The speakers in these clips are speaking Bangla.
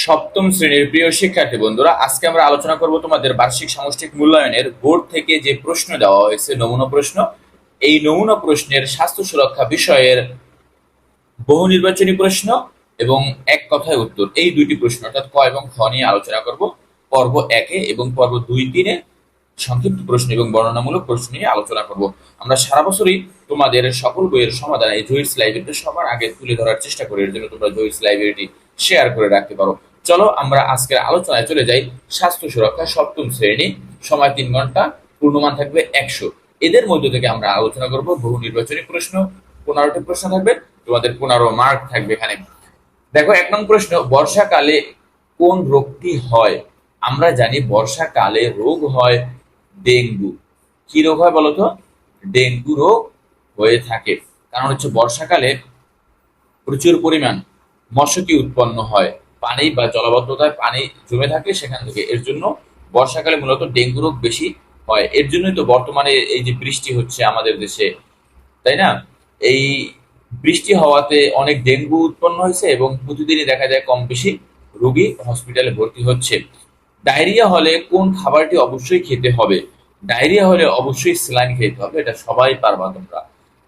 সপ্তম শ্রেণীর প্রিয় শিক্ষার্থী বন্ধুরা, আজকে আমরা আলোচনা করব তোমাদের বার্ষিক সামষ্টিক মূল্যায়নের বোর্ড থেকে যে প্রশ্ন দেওয়া হয়েছে, নমুনা প্রশ্ন। এই নমুনা প্রশ্নের স্বাস্থ্য সুরক্ষা বিষয়ের বহু নির্বাচনী প্রশ্ন এবং এক কথায় উত্তর, এই দুইটি প্রশ্ন অর্থাৎ ক এবং খ নিয়ে আলোচনা করব পর্ব 1-এ, এবং পর্ব 2-3-এ সংক্ষিপ্ত প্রশ্ন এবং বর্ণনামূলক প্রশ্ন নিয়ে আলোচনা করব। আমরা সারা বছরই তোমাদের সকল বইয়ের সমাধান এই জহিরস লাইব্রেরিতে সবার আগে তুলে ধরার চেষ্টা করি। এর জন্য তোমরা জহিরস লাইব্রেরিটি শেয়ার করে রাখতে পারো। চলো আমরা আজকের আলোচনায় চলে যাই। স্বাস্থ্য সুরক্ষা সপ্তম শ্রেণী, সময় 3 ঘন্টা, পূর্ণমান থাকবে 100। এদের মধ্যে থেকে আমরা আলোচনা করব বহু নির্বাচনী প্রশ্ন। 15টি প্রশ্ন থাকবে, তোমাদের 15 মার্ক থাকবে এখানে। দেখো, 1 নং প্রশ্ন, বর্ষাকালে কোন রোগটি হয়? আমরা জানি বর্ষাকালে রোগ হয় ডেঙ্গু। কি রোগ হয় বলতো? ডেঙ্গু রোগ হয়ে থাকে। কারণ হচ্ছে বর্ষাকালে প্রচুর পরিমাণ মশকি উৎপন্ন হয়, পানি বা জলাবদ্ধতায় পানি জমে থাকে সেখান থেকে। এর জন্য বর্ষাকালে মূলত ডেঙ্গু রোগ বেশি হয়। এর জন্যই তো বর্তমানে এই যে বৃষ্টি হচ্ছে আমাদের দেশে, তাই না? এই বৃষ্টি হওয়াতে অনেক ডেঙ্গু উৎপন্ন হয়েছে এবং প্রতিদিনই দেখা যায় কম বেশি রোগী হসপিটালে ভর্তি হচ্ছে। ডায়রিয়া হলে কোন খাবারটি অবশ্যই খেতে হবে? ডায়রিয়া হলে অবশ্যই স্যালাইন খেতে হবে, এটা সবাই পারবা তোমরা।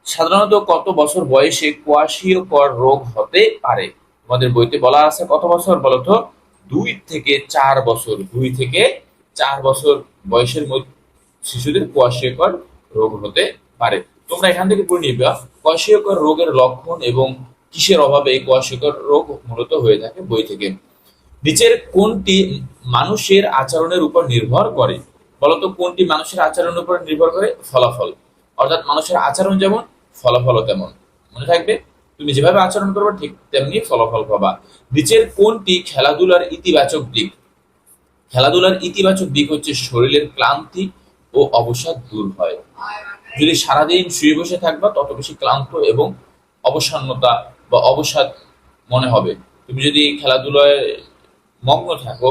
সাধারণত কত বছর বয়সে কোয়াশিয়কর রোগ হতে পারে? তোমাদের বইতে বলা আছে কত বছর বলতো? 2 থেকে 4 বছর। 2 থেকে 4 বছর বয়সের মধ্যে শিশুদের কোয়াশিয়কর রোগ হতে পারে। তোমরা এখান থেকে পড়ে নিবা কোয়াশিয়কর রোগের লক্ষণ এবং কিসের অভাবে এই কোয়াশিয়কর রোগ মূলত হয়ে থাকে, বই থেকে। নিচের কোনটি মানুষের আচরণের উপর নির্ভর করে? বলতো কোনটি মানুষের আচরণের উপর নির্ভর করে? ফলাফল। অর্থাৎ মানুষের আচরণ যেমন, ফলাফলও তেমন। মনে থাকবে, তুমি যেভাবে আচরণ করবে ঠিক তেমনি ফলাফল পাবা। নিচের কোনটি খেলাধুলার ইতিবাচক দিক? খেলাধুলার ইতিবাচক দিক হচ্ছে শরীরের ক্লান্তি ও অবসাদ দূর হয়। যদি সারাদিন শুয়ে বসে থাকবা তত বেশি ক্লান্ত এবং অবসন্নতা বা অবসাদ মনে হবে। তুমি যদি খেলাধুলায় মগ্ন থাকো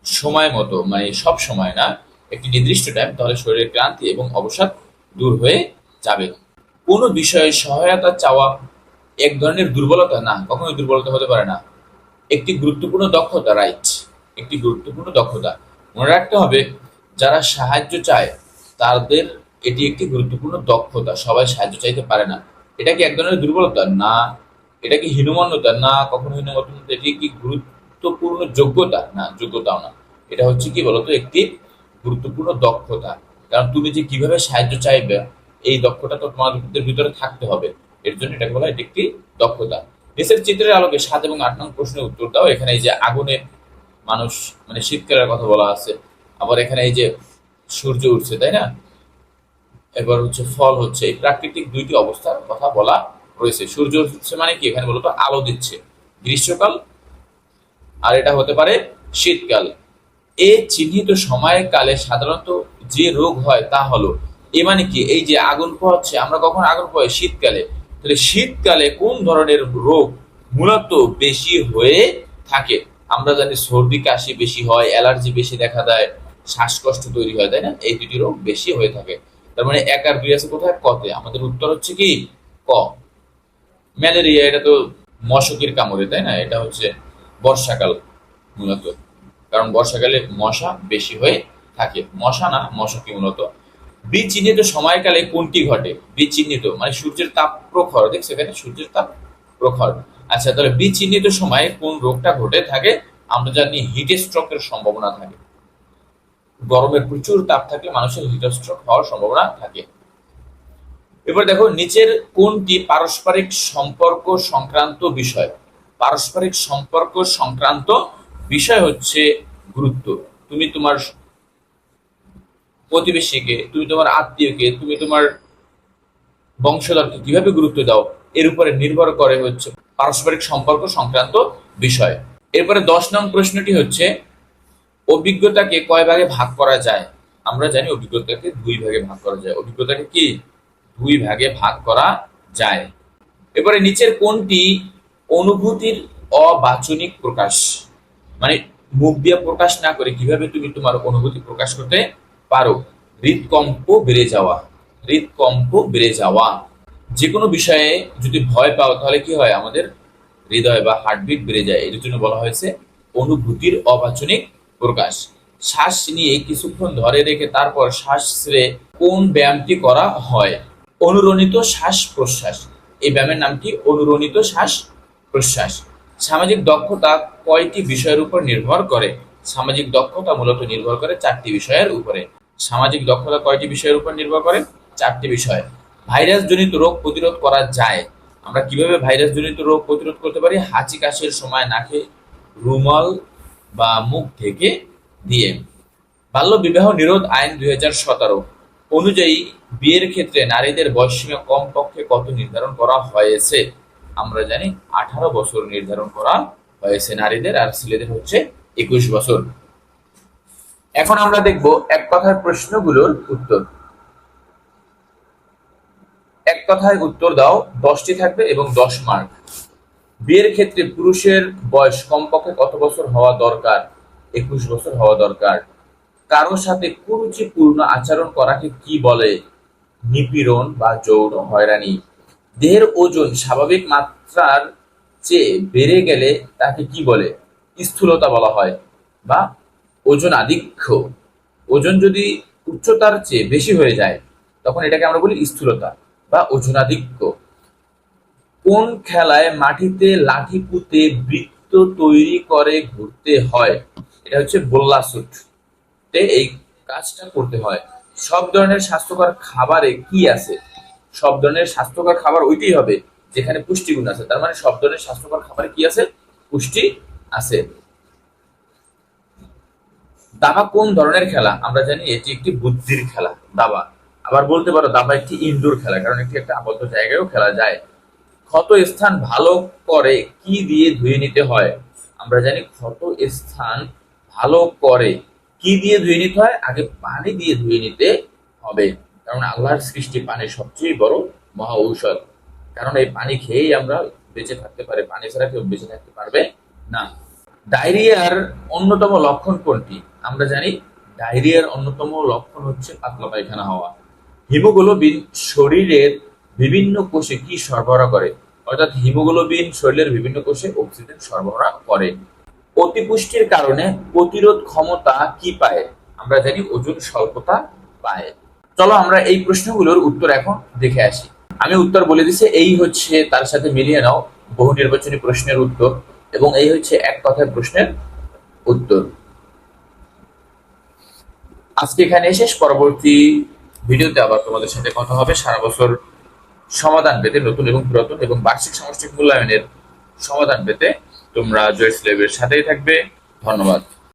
সময় মতো, মানে সব সময় না, একটি নির্দিষ্ট টাইম, তাহলে শরীরের ক্লান্তি এবং অবসাদ দূর হয়ে যাবে। কোনো বিষয়ে সহায়তা চাওয়া এক ধরনের দুর্বলতা? না, কখনোই দুর্বলতা হতে পারে না। একটি গুরুত্বপূর্ণ দক্ষতা, রাইট, একটি গুরুত্বপূর্ণ দক্ষতা। মনে রাখতে হবে, যারা সাহায্য চায় তাদের এটি একটি গুরুত্বপূর্ণ দক্ষতা। সবাই সাহায্য চাইতে পারে না। এটা কি এক ধরনের দুর্বলতা? না। এটা কি হীনমন্যতা? না, কখনো হীনমন্যতা। এটি কি গুরুত্বপূর্ণ যোগ্যতা? না, যোগ্যতাও না। এটা হচ্ছে কি বলতো, একটি গুরুত্বপূর্ণ দক্ষতা। কারণ তুমি যে কিভাবে সাহায্য চাইবে, এই দক্ষতা তো তোমাদের ভিতরে থাকতে হবে। এর জন্য এটাকে বলা হয় এটি একটি দক্ষতা। নিচের চিত্রের আলোকে 7 এবং 8 নং প্রশ্নের উত্তর দাও। এখানে এই যে আগুনে মানুষ, মানে শীতকালের কথা বলা আছে। আবার এখানে এই যে সূর্য উঠছে, তাই না? এবার হচ্ছে ফল হচ্ছে, এই প্রাকৃতিক দুইটি অবস্থার কথা বলা রয়েছে। সূর্য উঠছে মানে কি? এখানে বলতো আলো দিচ্ছে, গ্রীষ্মকাল, আর এটা হতে পারে শীতকাল। এ চিহ্নিত সময়কালে সাধারণত যে রোগ হয় তা হলো। এ মানে কি? এই যে আগুন পোহাচ্ছে, আমরা কখন আগুন পোহাই? শীতকালে। তাহলে শীতকালে কোন ধরনের রোগ মূলত বেশি হয়ে থাকে? আমরা জানি সর্দি কাশি বেশি হয়, অ্যালার্জি বেশি দেখা দেয়, শ্বাসকষ্ট তৈরি হয়, তাই না? এই দুটি রোগ বেশি হয়ে থাকে। তার মানে 1 আর 2 আছে কোথায়? কতে। আমাদের উত্তর হচ্ছে কি ক। ম্যালেরিয়া, এটা তো মশকের কামড়ে, তাই না? এটা হচ্ছে বর্ষাকাল মূলত, কারণ বর্ষাকালে মশা বেশি হয়ে থাকে। মশা না, মশকি মূলত। বিচিহ্নিত সময়কালে কোনটি ঘটে? বিচিহ্নিত মানে সূর্যের তাপ প্রখর, দেখছো এখানে সূর্যের তাপ প্রখর। আচ্ছা, তাহলে বিচিহ্নিত সময়ে কোন রোগটা ঘটে থাকে? আমরা জানি হিট স্ট্রোকের সম্ভাবনা থাকে। গরমের প্রচুর তাপ থাকলে মানুষের হিট স্ট্রোক হওয়ার সম্ভাবনা থাকে। এবার দেখো, নিচের কোনটি পারস্পরিক সম্পর্ক সংক্রান্ত বিষয়? পারস্পরিক সম্পর্ক সংক্রান্ত বিষয় হচ্ছে গুরুত্ব। তুমি তোমার প্রতিবেশীকে, তুমি তোমার আত্মীয়কে, তুমি তোমার বংশধরকে কিভাবে গুরুত্ব দাও, এর উপরে নির্ভর করে হচ্ছে পারস্পরিক সম্পর্ক সংক্রান্ত বিষয়। এরপরে 10 নং প্রশ্নটি হচ্ছে, অভিজ্ঞতাকে কয় ভাগে ভাগ করা যায়? আমরা জানি অভিজ্ঞতাকে 2 ভাগে ভাগ করা যায়। অভিজ্ঞতাকে কি 2 ভাগে ভাগ করা যায়। এবারে নিচের কোনটি অনুভূতির অবাচনিক প্রকাশ? মানে মুখ দিয়ে প্রকাশ না করে কিভাবে তুমি তোমার অনুভূতি প্রকাশ করতে পারো? হৃদকম্প বেড়ে যাওয়া। হৃদকম্প বেড়ে যাওয়া। যে কোনো বিষয়ে যদি ভয় পাও তাহলে কি হয়? আমাদের হৃদয় বা হার্টবিট বেড়ে যায়, এর জন্য বলা হয়েছে অনুভূতির অবাচনিক প্রকাশ। শ্বাস নিয়ে কিছুক্ষণ ধরে রেখে তারপর শ্বাস ছেড়ে কোন ব্যায়ামটি করা হয়? অনুরণিত শ্বাস প্রশ্বাস। এই ব্যায়ামের নাম কি? অনুরণিত শ্বাস প্রশ্বাস। সামাজিক দক্ষতা কয়টি বিষয়ের উপর নির্ভর করে? সামাজিক দক্ষতা মূলত নির্ভর করে 4টি বিষয়ের উপরে। সামাজিক দক্ষতা কয়টি বিষয়ের উপর নির্ভর করে? 4টি বিষয়। ভাইরাস জনিত রোগ প্রতিরোধ করা যায়। আমরা কিভাবে ভাইরাস জনিত রোগ প্রতিরোধ করতে পারি? হাঁচি কাশির সময় নাকে রুমাল বা মুখ ঢেকে দিয়ে। বাল্য বিবাহ নিরোধ আইন 2017 অনুযায়ী বিয়ের ক্ষেত্রে নারীদের বয়সসীমা কমপক্ষে কত নির্ধারণ করা হয়েছে? আমরা জানি 18 বছর নির্ধারণ করা হয়েছে নারীদের, আর ছেলেদের হচ্ছে 21 বছর। এখন আমরা দেখব এক কথার প্রশ্নগুলোর উত্তর। এক কথায় উত্তর দাও, 10টি থাকবে এবং 10 মার্ক। বিয়ের ক্ষেত্রে পুরুষের বয়স কমপক্ষে কত বছর হওয়া দরকার? 21 বছর হওয়া দরকার। কারোর সাথে কুরুচিপূর্ণ আচরণ করাকে কি বলে? নিপীড়ন বা যৌন হয়রানি। দেহের ওজন স্বাভাবিক মাত্রার চেয়ে বেড়ে গেলে তাকে কি বলে? স্থূলতা বলা হয় বা ওজন আধিক্য। ওজন যদি উচ্চতার চেয়ে বেশি হয়ে যায় তখন এটাকে আমরা বলি স্থূলতা বা ওজনাধিক্য। কোন খেলায় মাটিতে লাঠি পুঁতে বৃত্ত তৈরি করে ঘুরতে হয়? এটা হচ্ছে বোল্লাসুট। এই কাজটা করতে হয়। সব ধরনের স্বাস্থ্যকর খাবারে কি আছে? সব ধরনের স্বাস্থ্যকর খাবার ওইটাই হবে যেখানে পুষ্টিগুণ আছে। তার মানে সব ধরনের স্বাস্থ্যকর খাবারে কি আছে? পুষ্টি আছে। দাবা কোন ধরনের খেলা? আমরা জানি এটি একটি বুদ্ধির খেলা, দাবা। আবার বলতে পারো দাবা একটি ইনডোর খেলা, কারণ এটি একটা আবদ্ধ জায়গায়ও খেলা যায়। ক্ষত স্থান ভালো করে কি দিয়ে ধুয়ে নিতে হয়? আমরা জানি ক্ষত স্থান ভালো করে কি দিয়ে ধুয়ে নিতে হয়? আগে পানি দিয়ে ধুয়ে নিতে হবে, কারণ আল্লাহর সৃষ্টি পানি সবচেয়ে বড় মহা ঔষধ। কারণ এই পানি খেয়েই আমরা বেঁচে থাকতে পারি, পানি ছাড়া কেউ বেঁচে থাকতে পারবে না। ডায়রিয়ার অন্যতম লক্ষণ কোনটি? আমরা জানি ডায়রিয়ার অন্যতম লক্ষণ হচ্ছে পাতলা পায়খানা হওয়া। হিমোগ্লোবিন শরীরের বিভিন্ন কোষে কি সরবরাহ করে? অর্থাৎ হিমোগ্লোবিন শরীরের বিভিন্ন কোষে অক্সিজেন সরবরাহ করে। অতিপুষ্টির কারণে প্রতিরোধ ক্ষমতা কি পায়? আমরা জানি ওজন স্বল্পতা পায়। চলো আমরা এই প্রশ্নগুলোর উত্তর এখন দেখে আসি। আমি উত্তর বলে দিচ্ছি, এই হচ্ছে তার সাথে মিলিয়ে নাও বহু নির্বাচনী প্রশ্নের উত্তর, এবং এই হচ্ছে এক কথায় প্রশ্নের উত্তর। আজকে এখানে শেষ। পরবর্তী ভিডিওতে আবার তোমাদের সাথে কথা হবে সারা বছর সমাধান পেতে, নতুন এবং পুরাতন এবং বার্ষিক সামষ্টিক মূল্যায়নের সমাধান পেতে তোমরা জয়েস ল্যাবের সাথেই থাকবে। ধন্যবাদ।